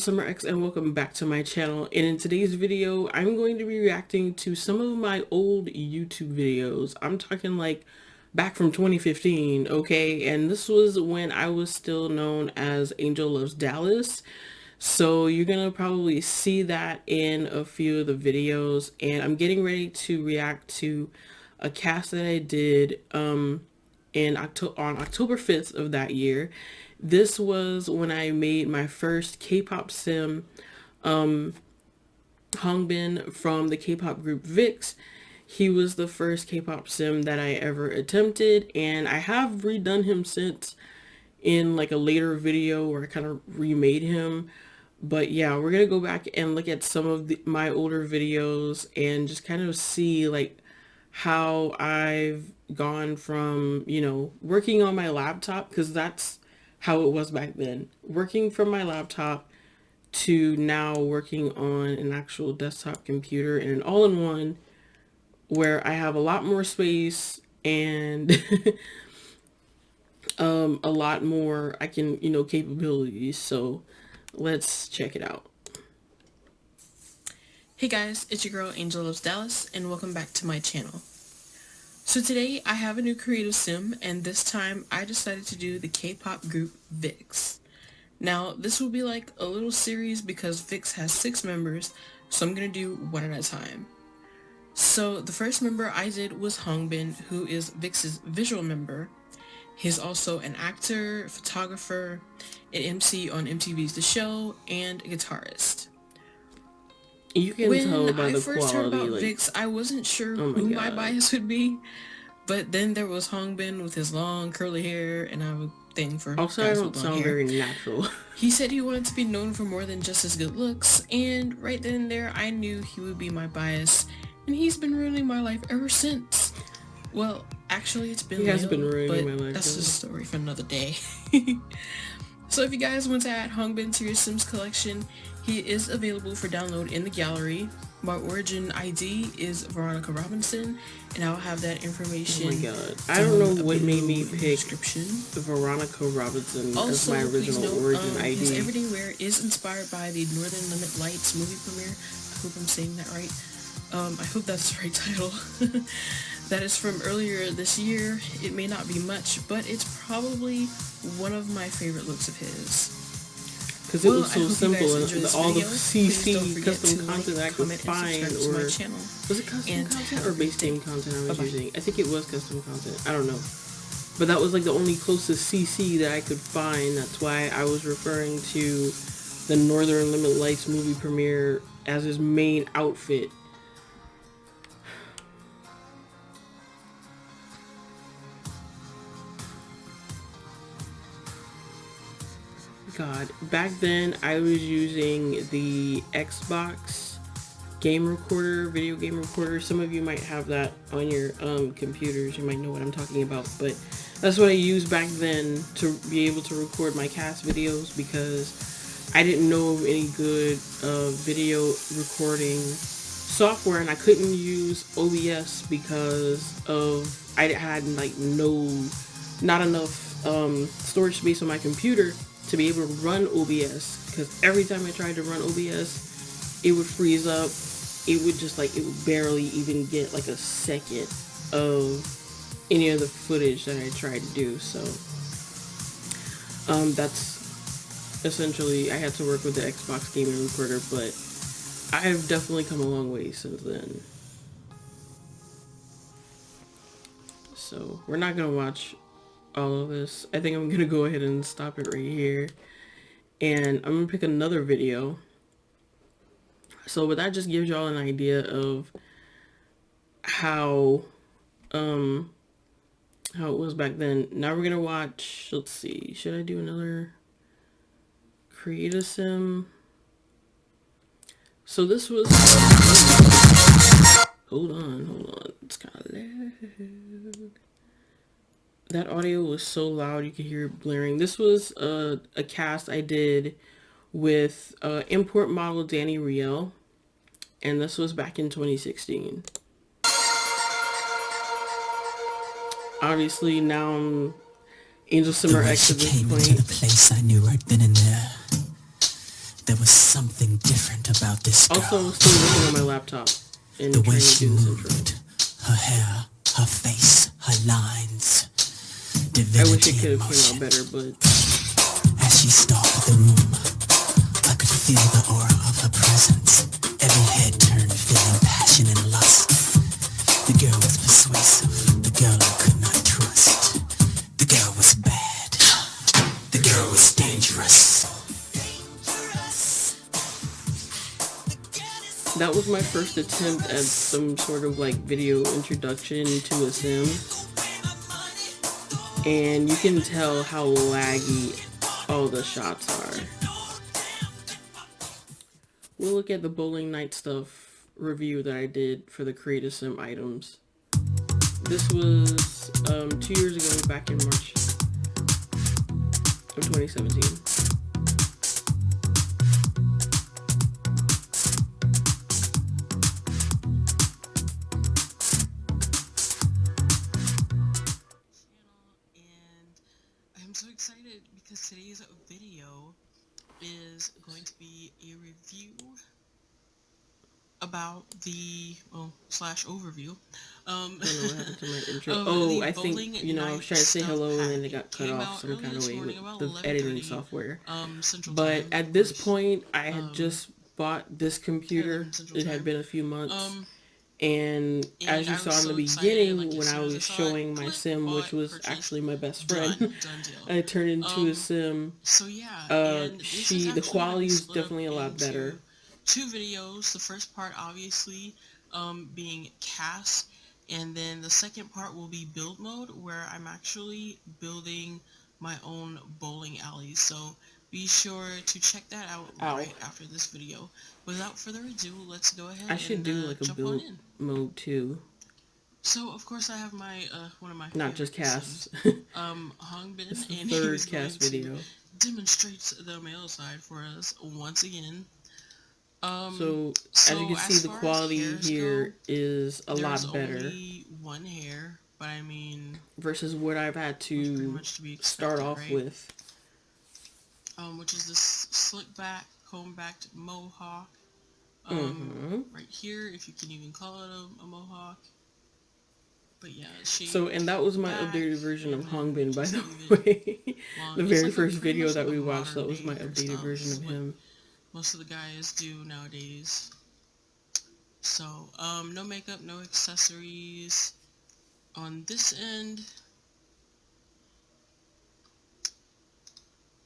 AngelSimmerX and welcome back to my channel. And in today's video, I'm going to be reacting to some of my old YouTube videos. I'm talking like back from 2015, okay? And this was when I was still known as Angel Loves Dallas. So you're gonna probably see that in a few of the videos. And I'm getting ready to react to a cast that I did on October 5th of that year. This was when I made my first K-pop sim, Hongbin from the K-pop group VIX. He was the first K-pop sim that I ever attempted, and I have redone him since in like a later video where I kind of remade him. But yeah, we're gonna go back and look at some of my older videos and just kind of see like how I've gone from, you know, working on my laptop, because that's how it was back then, working from my laptop, to now working on an actual desktop computer and an all-in-one where I have a lot more space and a lot more capabilities. So let's check it out. Hey guys, it's your girl Angel Loves Dallas and welcome back to my channel. So today I have a new creative sim, and this time I decided to do the K-pop group VIX. Now this will be like a little series because VIX has 6 members, so I'm going to do one at a time. So the first member I did was Hongbin, who is VIX's visual member. He's also an actor, photographer, an MC on MTV's The Show, and a guitarist. You can tell by the quality. When I first heard about VIX, I wasn't sure who my bias would be, but then there was Hongbin with his long curly hair, and I have a thing for also I don't sound very natural. He said he wanted to be known for more than just his good looks, and right then and there I knew he would be my bias, and he's been ruining my life ever since. Well, actually it's been ruining my life. That's a story for another day. So if you guys want to add Hongbin to your Sims collection, he is available for download in the gallery. My origin ID is Veronica Robinson, and I'll have that information. Oh my god. I don't know what made me pick Veronica Robinson as my original origin ID. His Everyday Wear is inspired by the Northern Limit Lights movie premiere. I hope I'm saying that right. I hope that's the right title. That is from earlier this year. It may not be much, but it's probably one of my favorite looks of his. Because it was so simple, and all the CC custom content I could find, or was it custom content or base game content I was using? I think it was custom content. I don't know. But that was like the only closest CC that I could find. That's why I was referring to the Northern Limit Lights movie premiere as his main outfit. God, back then I was using the Xbox game recorder, video game recorder. Some of you might have that on your computers. You might know what I'm talking about, but that's what I used back then to be able to record my cast videos, because I didn't know of any good video recording software, and I couldn't use OBS because I had like not enough storage space on my computer to be able to run OBS, because every time I tried to run OBS, it would freeze up. It would barely even get like a second of any of the footage that I tried to do. So that's essentially, I had to work with the Xbox gaming recorder, but I have definitely come a long way since then. So we're not gonna watch all of this. I think I'm gonna go ahead and stop it right here, and I'm gonna pick another video. So that just gives y'all an idea of how it was back then. Now we're gonna watch, let's see, should I do another creative sim? So this was, hold on, it's kind of loud. That audio was so loud you could hear it blaring. This was a cast I did with import model Danny Riel, and this was back in 2016. Obviously now I'm AngelSimmerX at this point. Came into the place, I knew right then and there There was something different about this girl. Also, I'm still working on my laptop and The way trying to she do this intro. moved, her hair, her face, her lines, I wish it divinity could in have came out motion. better, but As she stalked the room, I could feel the aura of her presence. Every head turned, feeling passion and lust. The girl was persuasive, the girl I could not trust. The girl was bad, the girl was dangerous. that was my first attempt at some sort of like video introduction to a sim. And you can tell how laggy all the shots are. We'll look at the Bowling Night stuff review that I did for the Creative Sim items. This was 2 years ago, back in March of 2017. I'm so excited because today's video is going to be a review about the, slash overview. I don't know what happened to my intro. I think, I was trying to say hello and then it got cut off some kind of way with the editing software. But at this point, I had just bought this computer. It had been a few months. And as you saw in the beginning, when I was showing my sim, which was actually my best friend, I turned into a sim. So yeah, the quality is definitely a lot better. 2 videos. The first part, obviously, being cast, and then the second part will be build mode, where I'm actually building my own bowling alley. So be sure to check that out right after this video. Without further ado, let's go ahead. I should do like a build mode too. So of course I have my one of my not just casts. Hongbin, It's the and third cast video. Demonstrates the male side for us once again. So as you can see, the quality here is a lot better. There's only one hair, but I mean, versus what I've had to start off with. Which is this slick back, comb backed mohawk. Right here, if you can even call it a mohawk. But yeah, and that was my updated version of Hongbin, by the way. The very first video that we watched, that was my updated version of him. Most of the guys do nowadays. So, no makeup, no accessories on this end.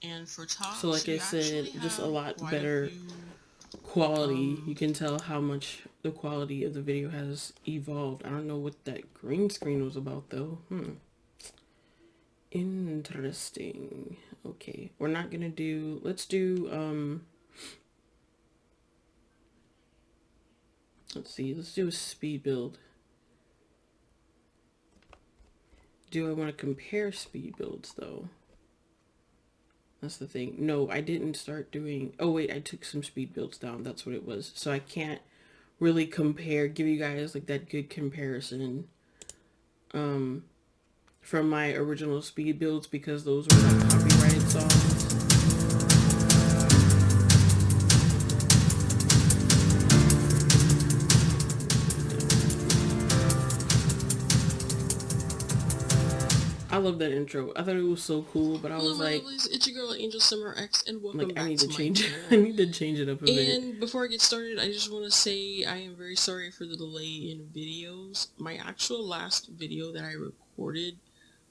And for top, so like I said, just a lot better quality. You can tell how much the quality of the video has evolved. I don't know what that green screen was about though. Interesting. Okay, we're not gonna do, let's do let's do a speed build. Do I want to compare speed builds though? That's the thing. No, I didn't start doing... Oh, wait, I took some speed builds down. That's what it was. So I can't really give you guys like that good comparison from my original speed builds, because those were like copyrighted songs. I love that intro. I thought it was so cool, but I was like, it's your girl AngelSimmerX, and welcome back I need to to my change it. channel. I need to change it up a bit. And before I get started, I just want to say I am very sorry for the delay in videos. My actual last video that I recorded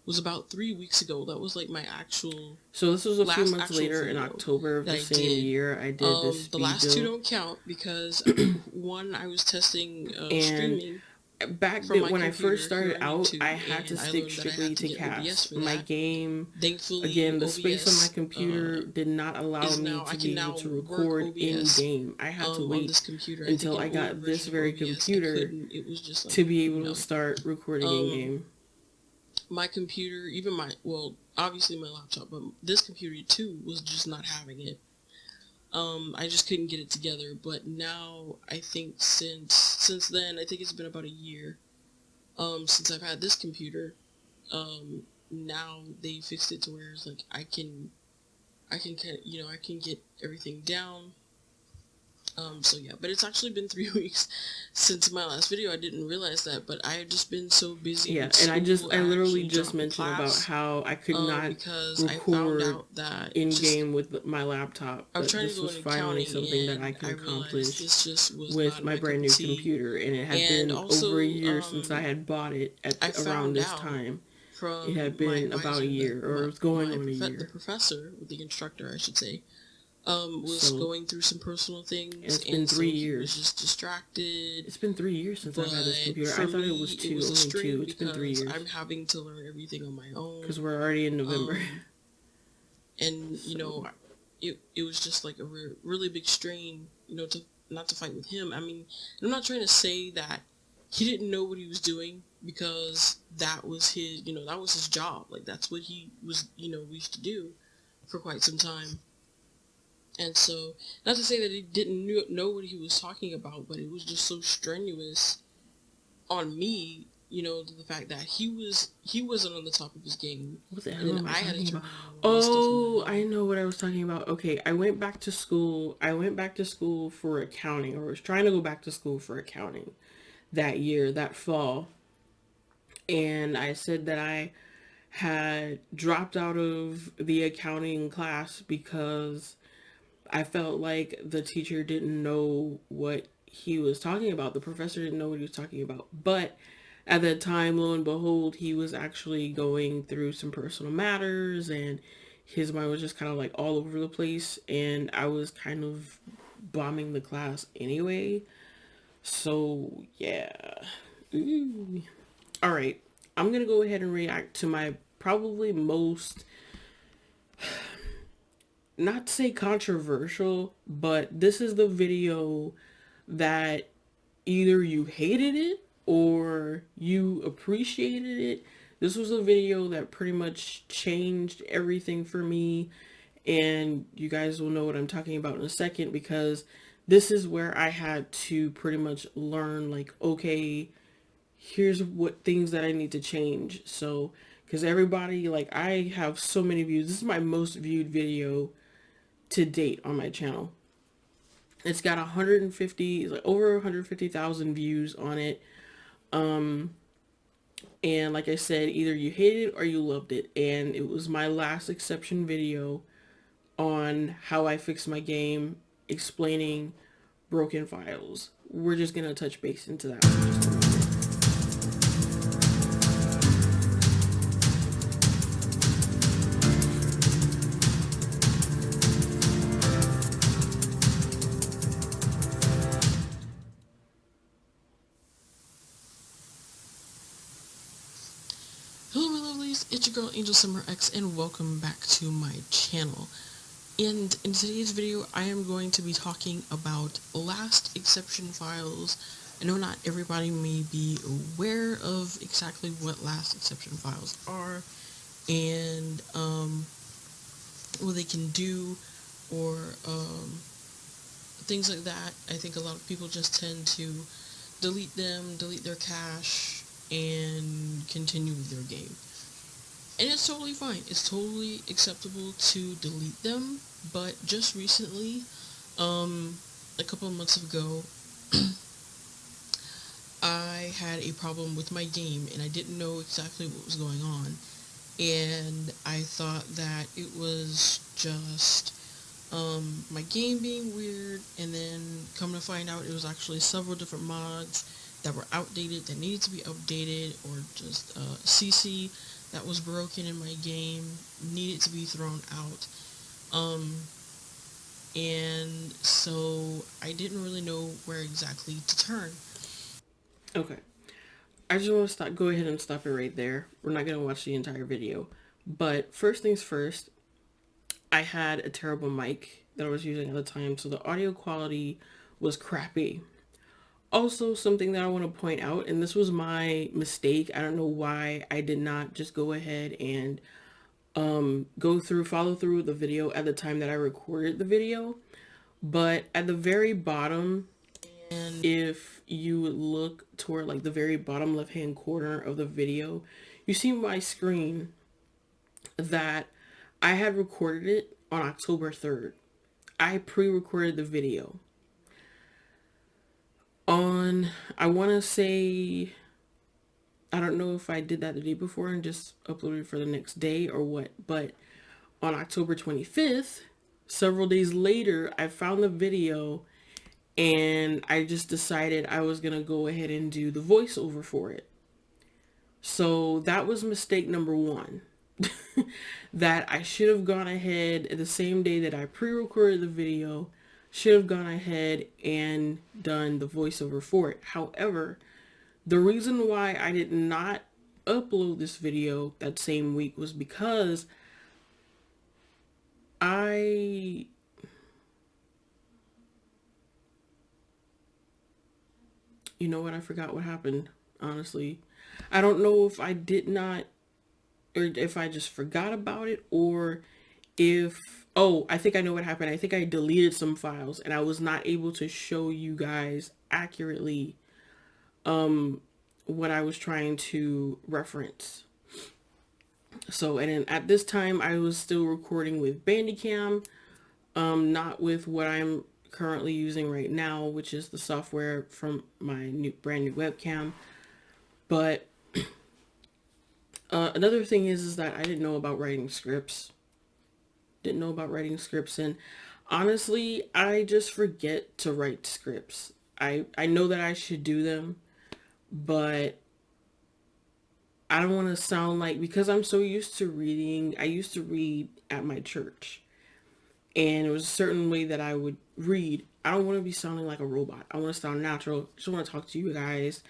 was about 3 weeks ago. That was like my actual... So this was a few months later in October of the same year. I did this speed the last build. 2 don't count because one, I was testing streaming. Back then, when I first started out, I had to stick strictly to cast. My game, again, the space on my computer did not allow me to be able to record in-game. I had to wait until I got this very computer to be able to start recording in-game. My computer, even obviously my laptop, but this computer too was just not having it. I just couldn't get it together, but now I think since then, I think it's been about a year, since I've had this computer. Now they fixed it to where it's like I can get everything down, So yeah, but it's actually been 3 weeks since my last video. I didn't realize that, but I have just been so busy Yeah, with and school. I I literally actually just dropped a mentioned about class how I could not because I found record out that in just game with my laptop, I was but trying to this go was in finally accounting something that I and could I realized accomplish this just was with not my my cup brand of new tea. computer, and it had And been over a also, year since I had bought it at I around found this out time. It from had my been about a advisor that year, or it was going on a the year. professor, the instructor, I should say, was So, going through some personal and things, it's been and three so he was years. just distracted. It's been 3 years since I've had this But computer. for I thought it me, was it two, was a only two. strain It's been three because years I'm having to learn everything on my own. because we're already in November. And So, it was just like a really big strain, to not to fight with him. I mean, I'm not trying to say that he didn't know what he was doing, because that was his job. Like, that's what he was, used to do for quite some time. And so, not to say that he didn't know what he was talking about, but it was just so strenuous on me, the fact that he wasn't on the top of his game, what the and hell then am I I had to talking turn about? around and do stuff on my Oh, I own. know what I was talking about. Okay, I went back to school. I went back to school for accounting, or was trying to go back to school for accounting that year, that fall. And I said that I had dropped out of the accounting class because I felt like the teacher didn't know what he was talking about. The professor didn't know what he was talking about. But at that time, lo and behold, he was actually going through some personal matters, and his mind was just kind of like all over the place. And I was kind of bombing the class anyway. So, yeah. Ooh. All right. I'm going to go ahead and react to my probably most, not to say controversial, but this is the video that either you hated it or you appreciated it. This was a video that pretty much changed everything for me, and you guys will know what I'm talking about in a second, because this is where I had to pretty much learn, like, okay, here's what things that I need to change. So, because everybody, like, I have so many views. This is my most viewed video to date on my channel. It's got 150, like over 150,000 views on it. And like I said, either you hated it or you loved it. And it was my last exception video on how I fixed my game, explaining broken files. We're just gonna touch base into that for just a moment. Hello my lovelies, it's your girl AngelSimmerX, and welcome back to my channel. And in today's video, I am going to be talking about last exception files. I know not everybody may be aware of exactly what last exception files are, and what they can do, or things like that. I think a lot of people just tend to delete them, delete their cache, and continue with their game. And it's totally fine. It's totally acceptable to delete them. But just recently, a couple of months ago, I had a problem with my game, and I didn't know exactly what was going on. And I thought that it was just my game being weird, and then come to find out it was actually several different mods that were outdated, that needed to be updated, or just CC that was broken in my game, needed to be thrown out. And so I didn't really know where exactly to turn. Okay. I just want to go ahead and stop it right there. We're not gonna watch the entire video. But first things first, I had a terrible mic that I was using at the time, so the audio quality was crappy. Also, something that I want to point out, and this was my mistake, I don't know why I did not just go ahead and follow through with the video at the time that I recorded the video. But at the very bottom, And if you would look toward like the very bottom left hand corner of the video, you see my screen that I had recorded it on October 3rd. I pre-recorded the video. on, I want to say, I don't know if I did that the day before and just uploaded for the next day or what, but on October 25th, several days later, I found the video and I just decided I was going to go ahead and do the voiceover for it. So that was mistake number one. That I should have gone ahead the same day that I pre-recorded the video, should have gone ahead and done the voiceover for it. However, the reason why I did not upload this video that same week was because you know what, I forgot what happened, honestly. I don't know if I did not, or if I just forgot about it, or if, oh, I think I know what happened. I think I deleted some files and I was not able to show you guys accurately what I was trying to reference. So, and then at this time I was still recording with Bandicam, not with what I'm currently using right now, which is the software from my brand new webcam. But another thing is that I didn't know about writing scripts. And honestly, I just forget to write scripts. I know that I should do them, but I don't want to sound like, because I'm so used to reading, I used to read at my church, and it was a certain way that I would read. I don't want to be sounding like a robot. I want to sound natural. I just want to talk to you guys.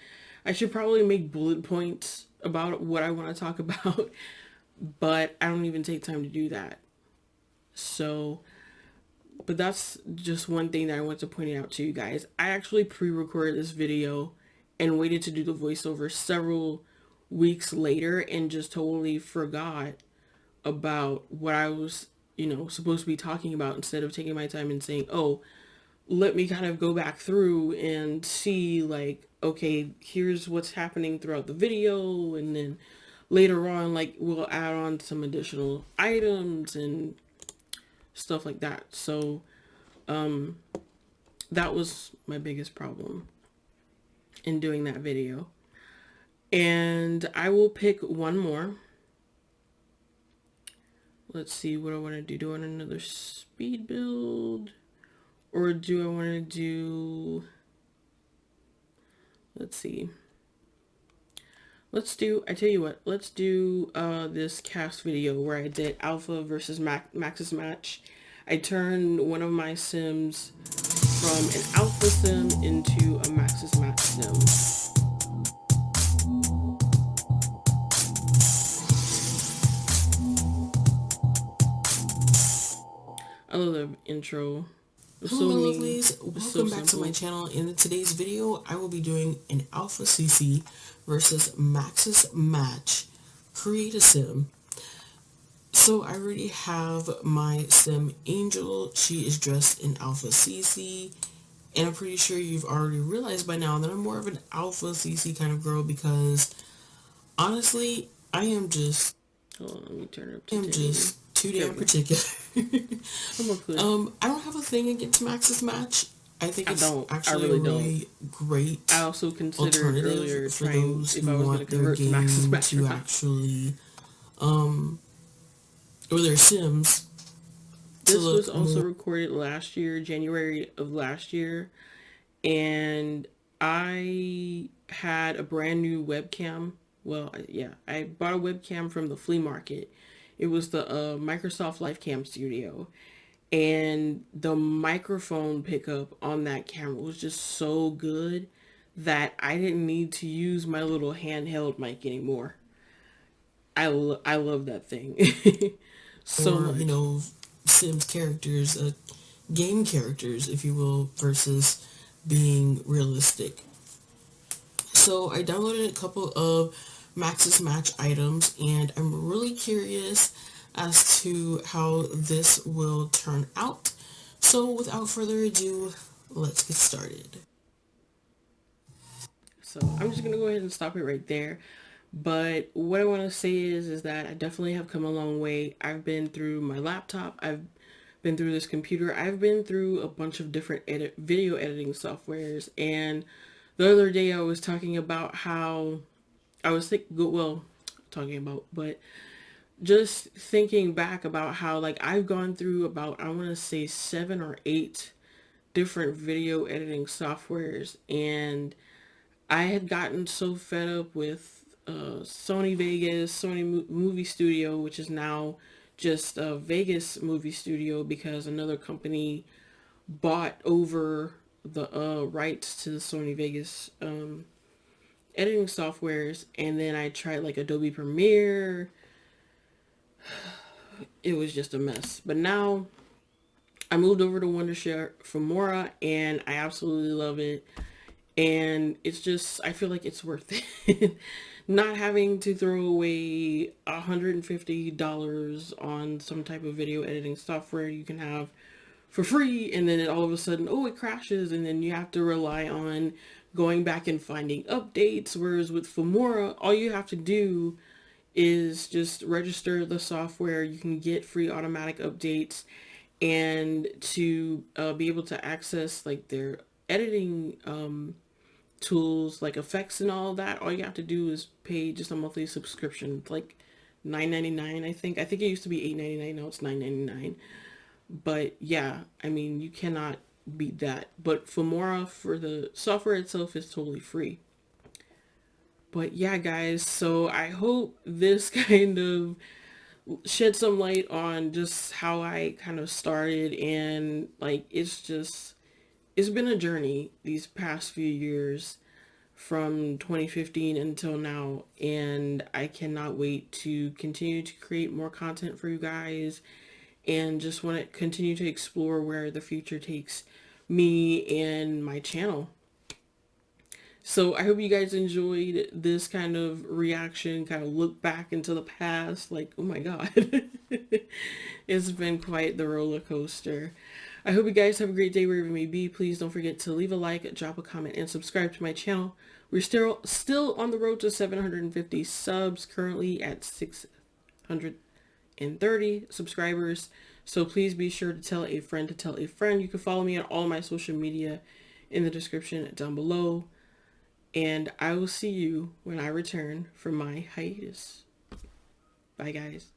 I should probably make bullet points about what I want to talk about, but I don't even take time to do that. So, but that's just one thing that I want to point out to you guys. I actually pre-recorded this video and waited to do the voiceover several weeks later and just totally forgot about what I was, supposed to be talking about, instead of taking my time and saying, oh, let me kind of go back through and see, like, okay, here's what's happening throughout the video, and then later on, like, we'll add on some additional items and stuff like that. So that was my biggest problem in doing that video. And I will pick one more. Let's see what I want to do. Do I want another speed build, or do I want to do, let's see. I tell you what, let's do this cast video where I did Alpha versus Max's match. I turned one of my sims from an Alpha sim into a Max's match sim. I love the intro. Hello lovelies, welcome back to my channel. In today's video, I will be doing an Alpha CC versus Max's match create a sim. So I already have my sim Angel. She is dressed in Alpha CC, and I'm pretty sure you've already realized by now that I'm more of an Alpha CC kind of girl, because honestly, I am just, hold on, let me turn it up to I'm 10. just too damn particular. I don't have a thing against Max's match. I think it's actually a really great I also considered earlier for trying those if who I was going want to their convert to Max's game match to actually, or their sims. This was also recorded last year, January of last year, and I had a brand new webcam. Well, yeah, I bought a webcam from the flea market. It was the Microsoft LifeCam Studio, and the microphone pickup on that camera was just so good that I didn't need to use my little handheld mic anymore. I love that thing. So much. Sims characters, game characters, if you will, versus being realistic. So I downloaded a couple of Max's match items, and I'm really curious as to how this will turn out. So without further ado, let's get started. So I'm just going to go ahead and stop it right there. But what I want to say is that I definitely have come a long way. I've been through my laptop. I've been through this computer. I've been through a bunch of different video editing softwares. And the other day I was talking about how I was but just thinking back about how like I've gone through about, I want to say 7 or 8 different video editing softwares, and I had gotten so fed up with Sony Vegas, Movie Studio, which is now just Vegas Movie Studio because another company bought over the rights to the Sony Vegas editing softwares. And then I tried like Adobe Premiere. It was just a mess. But now I moved over to Wondershare Filmora, and I absolutely love it. And it's just, I feel like it's worth it. Not having to throw away $150 on some type of video editing software you can have for free, and then it all of a sudden, oh, it crashes, and then you have to rely on going back and finding updates. Whereas with Filmora, all you have to do is just register the software. You can get free automatic updates, and to be able to access like their editing tools like effects and all that, all you have to do is pay just a monthly subscription. It's like $9.99, I think. It used to be $8.99, now it's $9.99. But yeah, I mean, you cannot beat that. But Filmora, for the software itself, is totally free. But yeah, guys, so I hope this kind of shed some light on just how I kind of started, and like it's been a journey these past few years from 2015 until now, and I cannot wait to continue to create more content for you guys, and just want to continue to explore where the future takes me and my channel. So I hope you guys enjoyed this kind of reaction, kind of look back into the past, like, oh my god. It's been quite the roller coaster. I hope you guys have a great day wherever you may be. Please don't forget to leave a like, drop a comment, and subscribe to my channel. We're still on the road to 750 subs, currently at 630 subscribers. So please be sure to tell a friend to tell a friend. You can follow me on all my social media in the description down below. And I will see you when I return from my hiatus. Bye, guys.